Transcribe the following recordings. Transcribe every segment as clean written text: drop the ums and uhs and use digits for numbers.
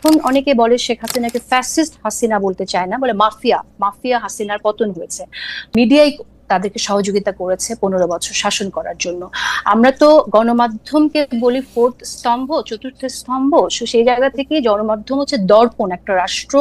এখন অনেকে বলে শেখ হাসিনাকে ফ্যাসিস্ট হাসিনা বলতে চায় না, বলে মাফিয়া মাফিয়া হাসিনার পতন হয়েছে। মিডিয়াই তাদেরকে সহযোগিতা করেছে 15 বছর শাসন করার জন্য। আমরা তো গণমাধ্যমকে বলি ফোর্থ স্তম্ভ, চতুর্থ স্তম্ভ। সেই জায়গা থেকে গণমাধ্যম হচ্ছে দর্পণ, একটা রাষ্ট্র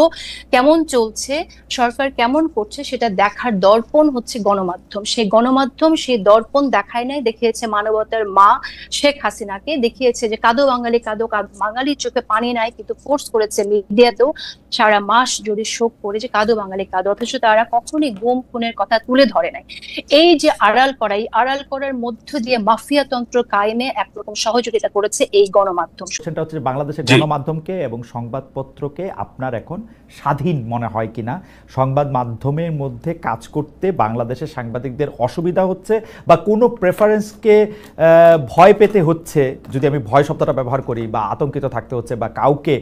কেমন চলছে, সরকার কেমন করছে সেটা দেখার দর্পণ হচ্ছে গণমাধ্যম। সেই গণমাধ্যম সেই দর্পণ দেখায় নাই, দেখিয়েছে মানবতার মা শেখ হাসিনাকে, দেখিয়েছে যে কাঁদো বাঙালি কাঁদো, বাঙালির চোখে পানি নাই, কিন্তু ফোর্স করেছে মিডিয়াতেও সারা মাস যদি শোক করে যে কাঁদো বাঙালি কাঁদো, অথচ তারা কখনোই গুম খুনের কথা তুলে ধরে নাই। এই যে আড়াল করা, এই আড়াল করার মধ্য দিয়ে মাফিয়া তন্ত্র কায়েমে একরকম সহযোগিতা করেছে এই গণমাধ্যম। সেটা হচ্ছে বাংলাদেশের গণমাধ্যমকে এবং সংবাদপত্রকে আপনার এখন স্বাধীন মনে হয় কিনা, সংবাদ মাধ্যমের মধ্যে কাজ করতে বাংলাদেশের সাংবাদিকদের অসুবিধা হচ্ছে বা কোনো প্রেফারেন্সকে ভয় পেতে হচ্ছে, যদি আমি ভয় শব্দটা ব্যবহার করি, বা আতঙ্কিত থাকতে হচ্ছে বা কাউকে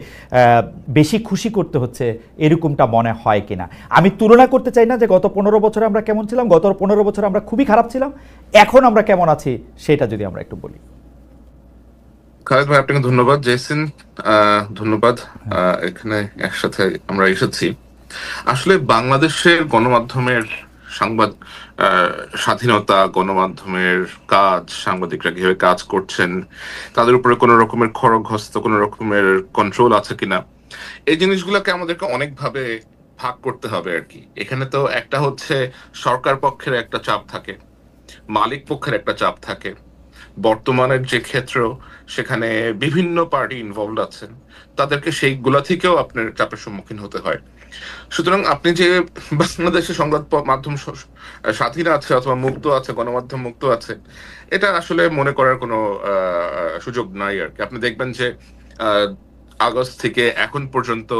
বেশি খুশি করতে হচ্ছে, এরকমটা মনে হয় কিনা। আমি তুলনা করতে চাই না যে গত 15 বছরে আমরা কেমন ছিলাম, গত 15 বছরে আমরা খুবই খারাপ ছিলাম, এখন আমরা কেমন আছি সেটা যদি আমরা একটু বলি। খালেদ ভাই আপনাকে ধন্যবাদ, জেসিন ধন্যবাদ, এখানে একসাথে আমরা এসেছি। আসলে বাংলাদেশের গণমাধ্যমের সংবাদ স্বাধীনতা, গণমাধ্যমের কাজ, সাংবাদিকরা কিভাবে কাজ করছেন, তাদের উপরে কোনো রকমের খড়গহস্ত, কোনো রকমের কন্ট্রোল আছে কিনা, এই জিনিসগুলোকে আমাদেরকে অনেকভাবে ভাগ করতে হবে আর কি। এখানে তো একটা হচ্ছে সরকার পক্ষের একটা চাপ থাকে, মালিক পক্ষের একটা চাপ থাকে, বর্তমানের যে ক্ষেত্র সেখানে বিভিন্ন পার্টি ইনভলভ আছেন, তাদেরকে সেইগুলা থেকেও আপনার চাপের সম্মুখীন হতে হয়। সুতরাং আপনি যে বাংলাদেশের সংবাদ মাধ্যম স্বাধীন আছে অথবা মুক্ত আছে, গণমাধ্যম মুক্ত আছে, এটা আসলে মনে করার কোনো সুযোগ নাই আর কি। আপনি দেখবেন যে আগস্ট থেকে এখন পর্যন্ত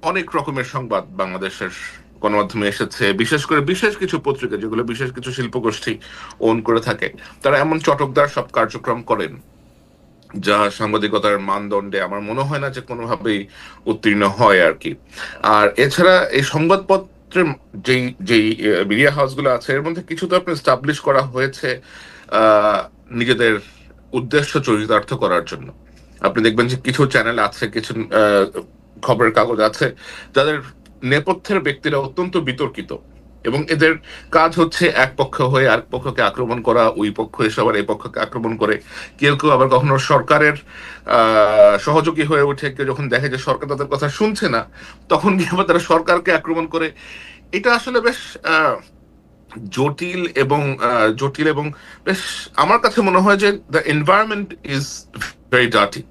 অনেক রকমের সংবাদ বাংলাদেশের গণমাধ্যমে এসেছে, বিশেষ করে বিশেষ কিছু পত্রিকা যেগুলো বিশেষ কিছু শিল্পগোষ্ঠী ওন করে থাকে, তারা এমন চটকদার সব কার্যক্রম করেন যা সাংবাদিকতার মানদণ্ডে আমার মনে হয় না যে কোনোভাবেই উত্তীর্ণ হয় আর কি। আর এছাড়া এই সংবাদপত্রের যেই যেই মিডিয়া হাউসগুলো আছে, এর মধ্যে কিছু তো আপনি এস্টাবলিশ করা হয়েছে নিজেদের উদ্দেশ্য চরিতার্থ করার জন্য। আপনি দেখবেন যে কিছু চ্যানেল আছে, কিছু খবরের কাগজ আছে যাদের নেপথ্যের ব্যক্তিরা অত্যন্ত বিতর্কিত, এবং এদের কাজ হচ্ছে এক পক্ষ হয়ে আরেক পক্ষকে আক্রমণ করা, ওই পক্ষ এসে আবার এই পক্ষকে আক্রমণ করে। কেউ কেউ আবার কখনো সরকারের সহযোগী হয়ে ওঠে, কেউ যখন দেখে যে সরকার তাদের কথা শুনছে না তখন গিয়ে আবার তারা সরকারকে আক্রমণ করে। এটা আসলে বেশ জটিল এবং বেশ আমার কাছে মনে হয় যে the environment is very dirty,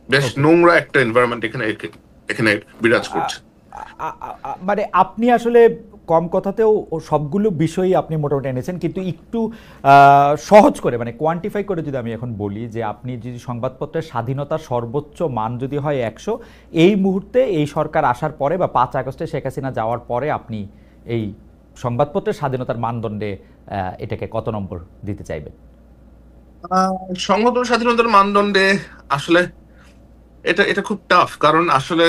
বেশ নোংরা একটা এনভায়রনমেন্ট এখানে বিরাজ করছে। মানে আপনি আসলে কম কথাতেও সবগুলো বিষয়ই আপনি মোটামুটি এনেছেন, কিন্তু একটু সহজ করে মানে কোয়ান্টিফাই করে যদি আমি এখন বলি যে আপনি যদি সংবাদপত্রের স্বাধীনতার সর্বোচ্চ মান যদি হয় 100, এই মুহূর্তে এই সরকার আসার পরে বা 5 আগস্টে শেখ হাসিনা যাওয়ার পরে আপনি এই সংবাদপত্রের স্বাধীনতার মানদণ্ডে এটাকে কত নম্বর দিতে চাইবেন? সংবাদ স্বাধীনতার মানদণ্ডে আসলে এটা খুব টাফ, কারণ আসলে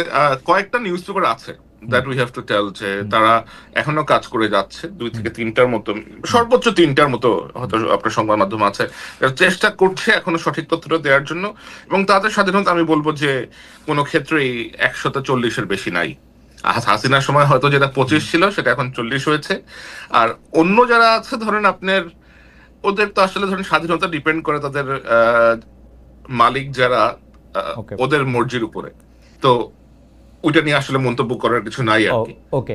কয়েকটা নিউজ পেপার আছে that we have to tell যে তারা এখনো কাজ করে যাচ্ছে, 2 থেকে 3টার মতো, সর্বোচ্চ 3টার মতো হয়তো আপনার সংবাদ মাধ্যম আছে, চেষ্টা করছে এখনো সঠিক তথ্যটা দেওয়ার জন্য, এবং তাদের স্বাধীনতা আমি বলবো যে কোনো ক্ষেত্রেই 140-এর বেশি নাই। হাসিনার সময় হয়তো যেটা 25 ছিল সেটা এখন 40 হয়েছে। আর অন্য যারা আছে ধরেন আপনার, ওদের তো আসলে ধরেন স্বাধীনতা ডিপেন্ড করে তাদের মালিক যারা, ওদের মর্জির উপরে, তো ওইটা নিয়ে আসলে মন্তব্য করার কিছু নাই আর কি। ওকে,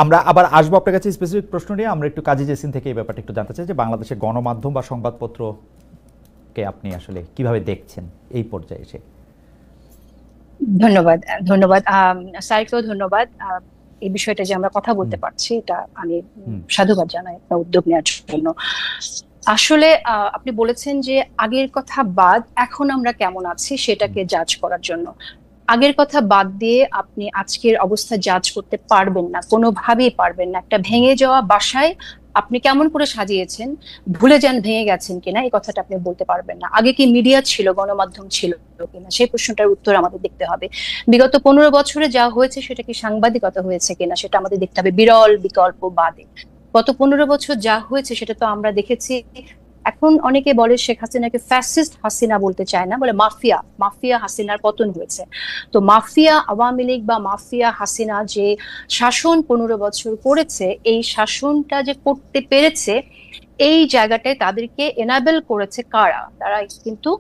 আমরা আবার আসবো আপনার কাছে স্পেসিফিক প্রশ্ন নিয়ে। আমরা একটু কাজী জেসিন থেকে এই ব্যাপারটা একটু জানতে চাই যে বাংলাদেশের গণমাধ্যম বা সংবাদপত্রকে আপনি আসলে কিভাবে দেখছেন এই পর্যায়ে এসে। ধন্যবাদ স্যারকেও ধন্যবাদ। এই বিষয়টা যে আমরা কথা বলতে পারছি, এটা আমি সাধুবাদ জানাই আপনার উদ্যোগ নেওয়ার জন্য। আসলে আপনি বলেছেন যে আগের কথা বাদ এখন আমরা কেমন আছি সেটাকে জাজ করার জন্য। আগের কথা বাদ দিয়ে আপনি আজকের অবস্থা জাজ করতে পারবেন না, কোনোভাবেই পারবেন না। একটা ভেঙে যাওয়া বাসায় আপনি কেমন করে সাজিয়েছেন, ভুলে যান ভেঙে গেছেন কিনা, এই কথাটা আপনি বলতে পারবেন না। আগে কি মিডিয়া ছিল, গণমাধ্যম ছিল কিনা, সেই প্রশ্নটার উত্তর আমাদের দেখতে হবে। বিগত 15 বছরে যা হয়েছে সেটা কি সাংবাদিকতা হয়েছে কিনা সেটা আমাদের দেখতে হবে, বিরল বিকল্প বাদে। গত 15 বছর যা হয়েছে সেটা তো আমরা দেখেছি এখন অনেকে বলে শেখ হাসিনাকে ফ্যাসিস্ট হাসিনা বলতে চায় না, বলে মাফিয়া, মাফিয়া হাসিনার পতন হয়েছে। তো মাফিয়া আওয়ামী লীগ বা মাফিয়া হাসিনা যে শাসন 15 বছর করেছে, এই শাসনটা যে করতে পেরেছে, এই জায়গাটায় তাদেরকে এনাবেল করেছে কারা? তারা কিন্তু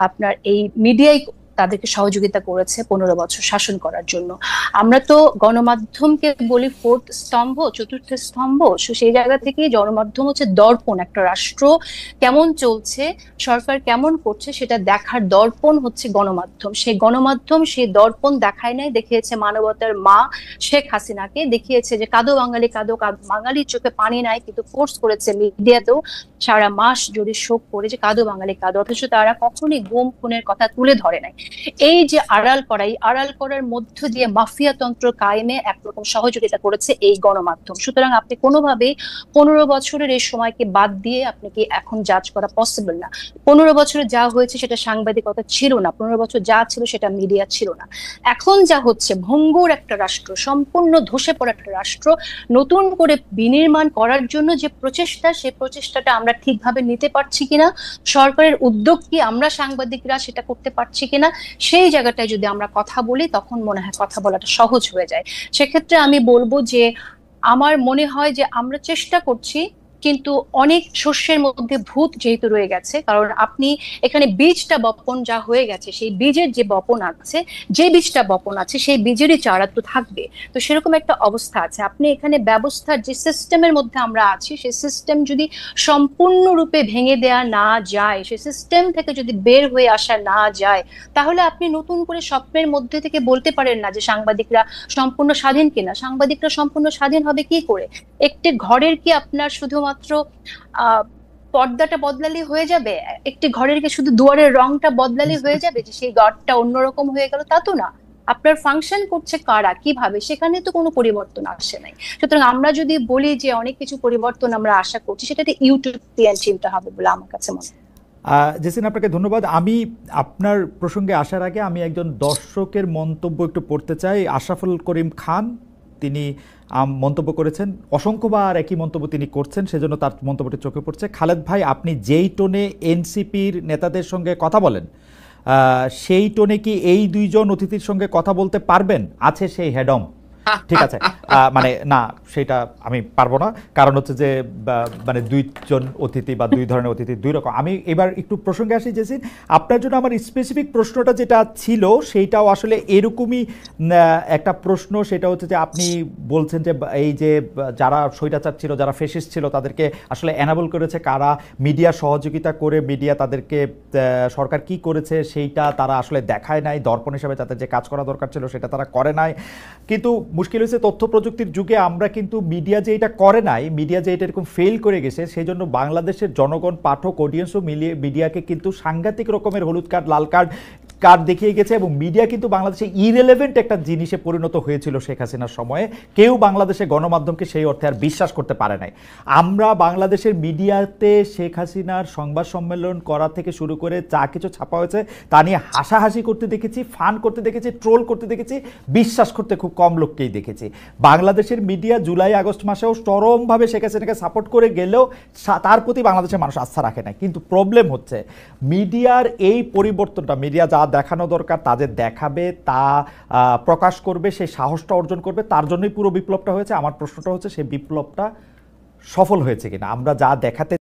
আপনার এই মিডিয়ায় তাদেরকে সহযোগিতা করেছে 15 বছর শাসন করার জন্য। আমরা তো গণমাধ্যমকে বলি ফোর্থ স্তম্ভ, চতুর্থ স্তম্ভ। সেই জায়গা থেকে গণমাধ্যম হচ্ছে দর্পণ, একটা রাষ্ট্র কেমন চলছে, সরকার কেমন করছে সেটা দেখার দর্পণ হচ্ছে গণমাধ্যম। সেই গণমাধ্যম সেই দর্পণ দেখায় নাই, দেখিয়েছে মানবতার মা শেখ হাসিনাকে, দেখিয়েছে যে কাঁদো বাঙালি কাঁদো, বাঙালির চোখে পানি নাই, কিন্তু ফোর্স করেছে মিডিয়াতেও সারা মাস যদি শোক করে যে কাঁদো বাঙালি কাঁদো, অথচ তারা কখনোই গুম খুনের কথা তুলে ধরে নাই। এই যে আড়াল করা, এই আড়াল করার মধ্য দিয়ে মাফিয়া তন্ত্র কায়েমে একরকম সহযোগিতা করেছে এই গণমাধ্যম। সুতরাং আপনি কোনোভাবেই 15 বছরের এই সময়কে বাদ দিয়ে আপনি কি এখন জাজ করা পসিবল না। 15 বছরে যা হয়েছে সেটা সাংবাদিকতা ছিল না, 15 বছর যা ছিল সেটা মিডিয়া ছিল না। এখন যা হচ্ছে, ভঙ্গুর একটা রাষ্ট্র, সম্পূর্ণ ধসে পড়া একটা রাষ্ট্র নতুন করে বিনির্মাণ করার জন্য যে প্রচেষ্টা, সেই প্রচেষ্টাটা আমরা ঠিকভাবে নিতে পারছি কিনা, সরকারের উদ্যোগ কি আমরা সাংবাদিকরা সেটা করতে পারছি কিনা, সেই জায়গাটায় যদি আমরা কথা বলি তখন মনে হয় কথা বলাটা সহজ হয়ে যায়। সেক্ষেত্রে আমি বলবো যে আমার মনে হয় যে আমরা চেষ্টা করছি, কিন্তু অনেক শস্যের মধ্যে ভূত যেহেতু রয়ে গেছে, কারণ আপনি এখানে বীজটা বপন যা হয়ে গেছে, সেই বীজের যে বপন আছে, যে বীজটা বপন আছে সেই বীজেরই চারা তো থাকবে। তো সেরকম একটা অবস্থা আছে। আপনি এখানে ব্যবস্থার যে সিস্টেমের মধ্যে আমরা আছি, সেই সিস্টেম যদি সম্পূর্ণরূপে ভেঙে দেয়া না যায়, সেই সিস্টেম থেকে যদি বের হয়ে আসা না যায়, তাহলে আপনি নতুন করে স্বপ্নের মধ্যে থেকে বলতে পারেন না যে সাংবাদিকরা সম্পূর্ণ স্বাধীন কিনা। সাংবাদিকরা সম্পূর্ণ স্বাধীন হবে কি করে? একটি ঘরের কি আপনার শুধুমাত্র পর্দাটা বদলালে হয়ে যাবে? একটি ঘরের কি শুধু দুয়ারের রংটা বদলালে হয়ে যাবে যে সেই ঘরটা অন্যরকম হয়ে গেল? তা তো না। আপনার ফাংশন করছে কারা, কিভাবে, সেখানে তো কোনো পরিবর্তন আসে নাই। সুতরাং আমরা যদি বলি যে অনেক কিছু পরিবর্তন আমরা আশা করছি, সেটাতে ইউটোপিয়ান চিন্তা হবে বলে আমার কাছে মনে হয়। জেসিন, আপনাকে ধন্যবাদ। আমি আপনার প্রসঙ্গে আসার আগে আমি একজন দর্শকের মন্তব্য একটু পড়তে চাই। আশরাফুল করিম খান, তিনি মন্তব্য করেছেন, অসংখ্যবার একই মন্তব্য তিনি করছেন, সেজন্য তার মন্তব্যটি চোখে পড়ছে। খালেদ ভাই, আপনি যেই টোনে এনসিপির নেতাদের সঙ্গে কথা বলেন, সেই টোনে কি এই দুইজন অতিথির সঙ্গে কথা বলতে পারবেন? আছে সেই হেডম? ঠিক আছে, মানে না, সেটা আমি পারবো না, কারণ হচ্ছে যে মানে দুইজন অতিথি বা দুই ধরনের অতিথি দুই রকম। আমি এবার একটু প্রসঙ্গে আসি জেসিন, আপনার জন্য আমার স্পেসিফিক প্রশ্নটা যেটা ছিল সেইটাও আসলে এরকমই একটা প্রশ্ন। সেটা হচ্ছে যে আপনি বলছেন যে এই যে যারা স্বৈরাচার ছিল, যারা ফেসিস্ট ছিল, তাদেরকে আসলে এনাবল করেছে কারা, মিডিয়া সহযোগিতা করে, মিডিয়া তাদেরকে সরকার কি করেছে সেইটা তারা আসলে দেখায় নাই, দর্পণ হিসাবে যাতে যে কাজ করা দরকার ছিল সেটা তারা করে নাই। কিন্তু মুশকিল হয়েছে তথ্য প্রযুক্তির যুগে আমরা কিন্তু মিডিয়া যে এটা করে নাই, মিডিয়া যে এটা এরকম ফেল করে গেছে, সেই জন্য বাংলাদেশের জনগণ, পাঠক, অডিয়েন্সও মিলিয়ে মিডিয়াকে কিন্তু সাংঘাতিক রকমের হলুদ কার্ড, লাল কার্ড দেখিয়ে গেছে। এবং মিডিয়া কিন্তু বাংলাদেশে ইরেলেভেন্ট একটা জিনিসে পরিণত হয়েছিল শেখ হাসিনার সময়ে। কেউ বাংলাদেশে গণমাধ্যমকে সেই অর্থে আর বিশ্বাস করতে পারে নাই। আমরা বাংলাদেশের মিডিয়াতে শেখ হাসিনার সংবাদ সম্মেলন করা থেকে শুরু করে যা কিছু ছাপা হয়েছে তা নিয়ে হাসাহাসি করতে দেখেছি, ফান করতে দেখেছি, ট্রোল করতে দেখেছি, বিশ্বাস করতে খুব কম লোককেই দেখেছি। বাংলাদেশের মিডিয়া জুলাই আগস্ট মাসেও চরমভাবে শেখ হাসিনাকে সাপোর্ট করে গেলেও তার প্রতি বাংলাদেশের মানুষ আস্থা রাখে না। কিন্তু প্রবলেম হচ্ছে মিডিয়ার এই পরিবর্তনটা, মিডিয়া যা দেখানো দরকার তাদের দেখাবে, তা প্রকাশ করবে, সেই সাহসটা অর্জন করবে, তার জন্যই পুরো বিপ্লবটা হয়েছে। আমার প্রশ্নটা হচ্ছে সেই বিপ্লবটা সফল হয়েছে কিনা, আমরা যা দেখাতে